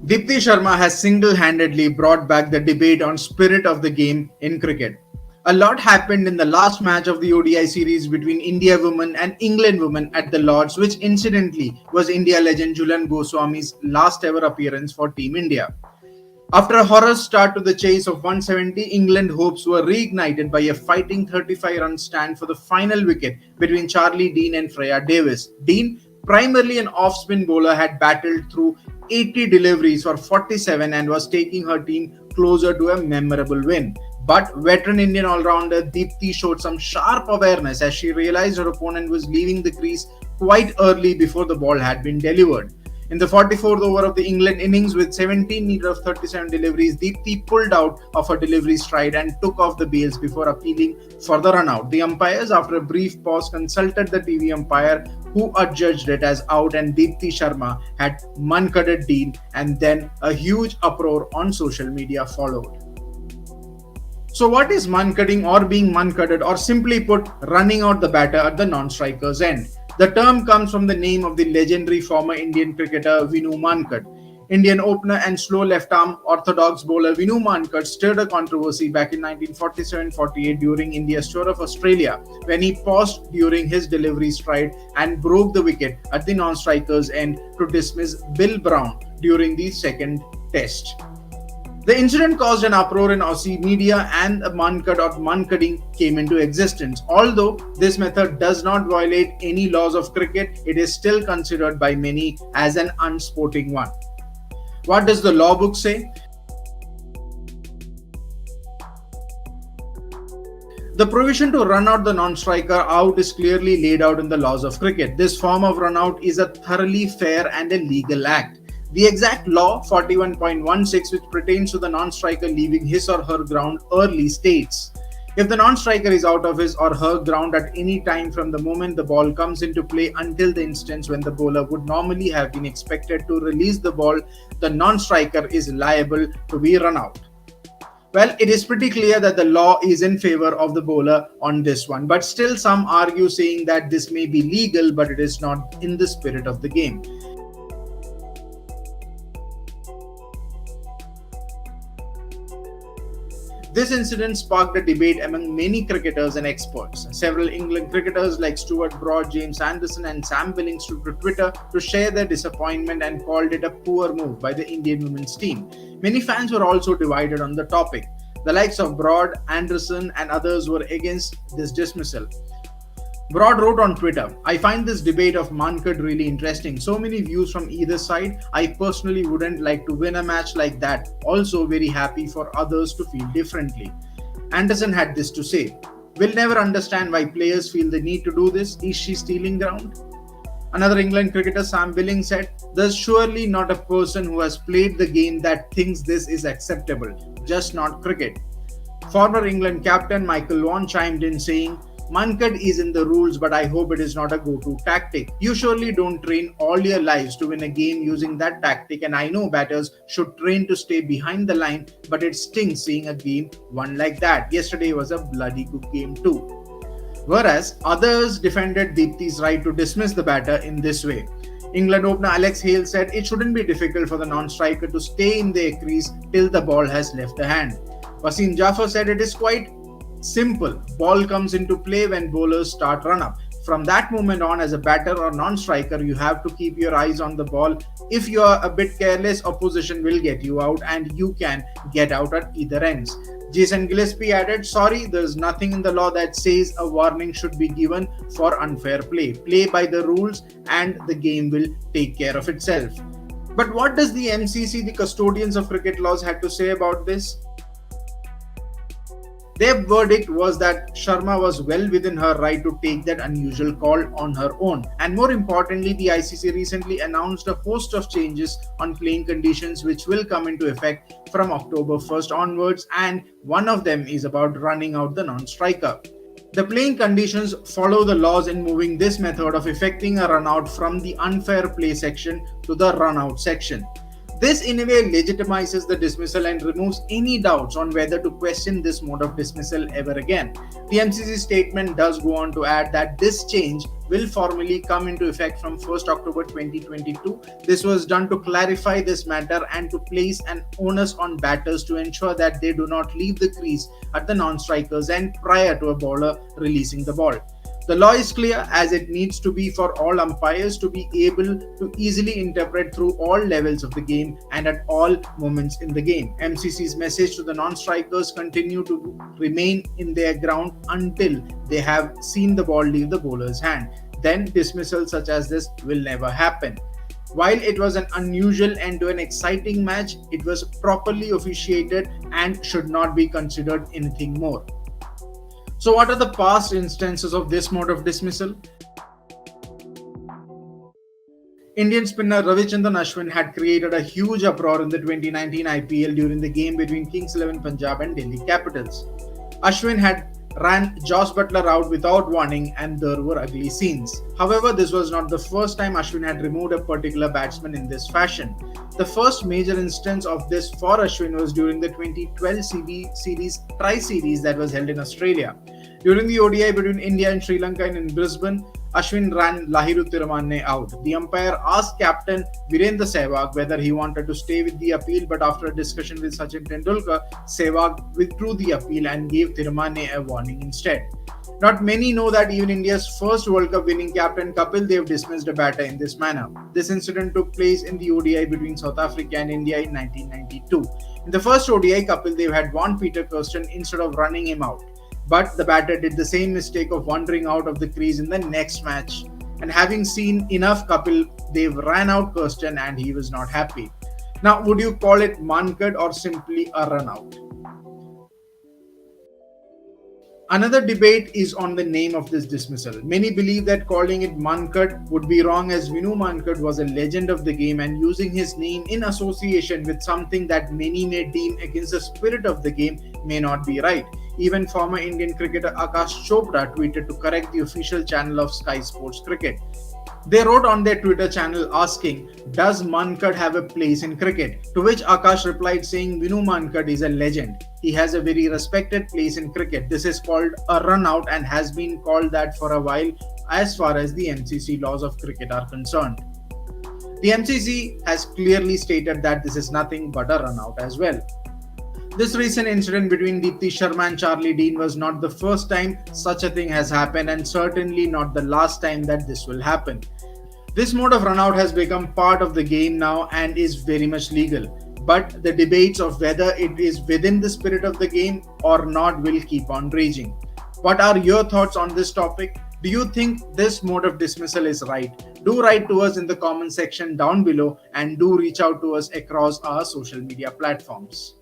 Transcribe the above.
Deepti Sharma has single-handedly brought back the debate on spirit of the game in cricket. A lot happened in the last match of the ODI series between India women and England women at the Lords, which incidentally was India legend Julian Goswami's last ever appearance for Team India. After a horror start to the chase of 170, England hopes were reignited by a fighting 35-run stand for the final wicket between Charlie Dean and Freya Davis. Dean, primarily an off-spin bowler, had battled through 80 deliveries for 47 and was taking her team closer to a memorable win. But veteran Indian all-rounder Deepti showed some sharp awareness as she realized her opponent was leaving the crease quite early before the ball had been delivered. In the 44th over of the England innings with 17 needed of 37 deliveries, Deepti pulled out of her delivery stride and took off the bails before appealing for the run out. The umpires, after a brief pause, consulted the TV umpire who adjudged it as out, and Deepti Sharma had Mankaded Dean, and then a huge uproar on social media followed. So what is Mankading or being Mankaded, or simply put, running out the batter at the non-striker's end? The term comes from the name of the legendary former Indian cricketer Vinoo Mankad. Indian opener and slow left-arm orthodox bowler Vinoo Mankad stirred a controversy back in 1947-48 during India's tour of Australia when he paused during his delivery stride and broke the wicket at the non-striker's end to dismiss Bill Brown during the second test. The incident caused an uproar in Aussie media and a Mankad or Mankading came into existence. Although this method does not violate any laws of cricket, it is still considered by many as an unsporting one. What does the law book say? The provision to run out the non-striker out is clearly laid out in the laws of cricket. This form of run out is a thoroughly fair and a legal act. The exact law 41.16, which pertains to the non-striker leaving his or her ground early, states if the non-striker is out of his or her ground at any time from the moment the ball comes into play until the instance when the bowler would normally have been expected to release the ball, the non-striker is liable to be run out. Well, it is pretty clear that the law is in favor of the bowler on this one, but still some argue saying that this may be legal, but it is not in the spirit of the game. This incident sparked a debate among many cricketers and experts. Several England cricketers like Stuart Broad, James Anderson, and Sam Billings took to Twitter to share their disappointment and called it a poor move by the Indian women's team. Many fans were also divided on the topic. The likes of Broad, Anderson, and others were against this dismissal. Broad wrote on Twitter, I find this debate of Mankad really interesting. So many views from either side. I personally wouldn't like to win a match like that. Also very happy for others to feel differently. Anderson had this to say, we'll never understand why players feel the need to do this. Is she stealing ground? Another England cricketer, Sam Billings, said, there's surely not a person who has played the game that thinks this is acceptable. Just not cricket. Former England captain Michael Vaughan chimed in saying, Mankad is in the rules, but I hope it is not a go-to tactic. You surely don't train all your lives to win a game using that tactic, and I know batters should train to stay behind the line, but it stings seeing a game won like that. Yesterday was a bloody good game too. Whereas others defended Deepti's right to dismiss the batter in this way. England opener Alex Hale said it shouldn't be difficult for the non-striker to stay in their crease till the ball has left the hand. Wasim Jaffer said it is quite simple. Ball comes into play when bowlers start run up. From that moment on, as a batter or non-striker, you have to keep your eyes on the ball. If you are a bit careless, opposition will get you out and you can get out at either ends. Jason Gillespie added, sorry, there's nothing in the law that says a warning should be given for unfair play. Play by the rules and the game will take care of itself. But what does the MCC, the custodians of cricket laws, had to say about this? Their verdict was that Sharma was well within her right to take that unusual call on her own. And more importantly, the ICC recently announced a host of changes on playing conditions which will come into effect from October 1st onwards, and one of them is about running out the non-striker. The playing conditions follow the laws in moving this method of effecting a run out from the unfair play section to the run out section. This in a way legitimizes the dismissal and removes any doubts on whether to question this mode of dismissal ever again. The MCC statement does go on to add that this change will formally come into effect from 1st October 2022. This was done to clarify this matter and to place an onus on batters to ensure that they do not leave the crease at the non-strikers and prior to a bowler releasing the ball. The law is clear as it needs to be for all umpires to be able to easily interpret through all levels of the game and at all moments in the game. MCC's message to the non-strikers continue to remain in their ground until they have seen the ball leave the bowler's hand. Then dismissal such as this will never happen. While it was an unusual end to an exciting match, it was properly officiated and should not be considered anything more. So, what are the past instances of this mode of dismissal? Indian spinner Ravichandran Ashwin had created a huge uproar in the 2019 IPL during the game between Kings 11 Punjab and Delhi Capitals. Ashwin had ran Josh Butler out without warning and there were ugly scenes. However, this was not the first time Ashwin had removed a particular batsman in this fashion. The first major instance of this for Ashwin was during the 2012 series Tri-Series that was held in Australia. During the ODI between India and Sri Lanka in Brisbane, Ashwin ran Lahiru Tirumane out. The umpire asked captain Virendra Sehwag whether he wanted to stay with the appeal, but after a discussion with Sachin Tendulkar, Sehwag withdrew the appeal and gave Tirumane a warning instead. Not many know that even India's first World Cup winning captain Kapil Dev dismissed a batter in this manner. This incident took place in the ODI between South Africa and India in 1992. In the first ODI, Kapil Dev had warned Peter Kirsten instead of running him out. But the batter did the same mistake of wandering out of the crease in the next match. And having seen enough, Kapil Dev ran out Kirsten and he was not happy. Now, would you call it Mankad or simply a run out? Another debate is on the name of this dismissal. Many believe that calling it Mankad would be wrong as Vinoo Mankad was a legend of the game and using his name in association with something that many may deem against the spirit of the game may not be right. Even former Indian cricketer Akash Chopra tweeted to correct the official channel of Sky Sports Cricket. They wrote on their Twitter channel asking, "Does Mankad have a place in cricket?" To which Akash replied saying, "Vinoo Mankad is a legend. He has a very respected place in cricket. This is called a run out and has been called that for a while as far as the MCC laws of cricket are concerned." The MCC has clearly stated that this is nothing but a run out as well. This recent incident between Deepti Sharma and Charlie Dean was not the first time such a thing has happened and certainly not the last time that this will happen. This mode of runout has become part of the game now and is very much legal. But the debates of whether it is within the spirit of the game or not will keep on raging. What are your thoughts on this topic? Do you think this mode of dismissal is right? Do write to us in the comment section down below and do reach out to us across our social media platforms.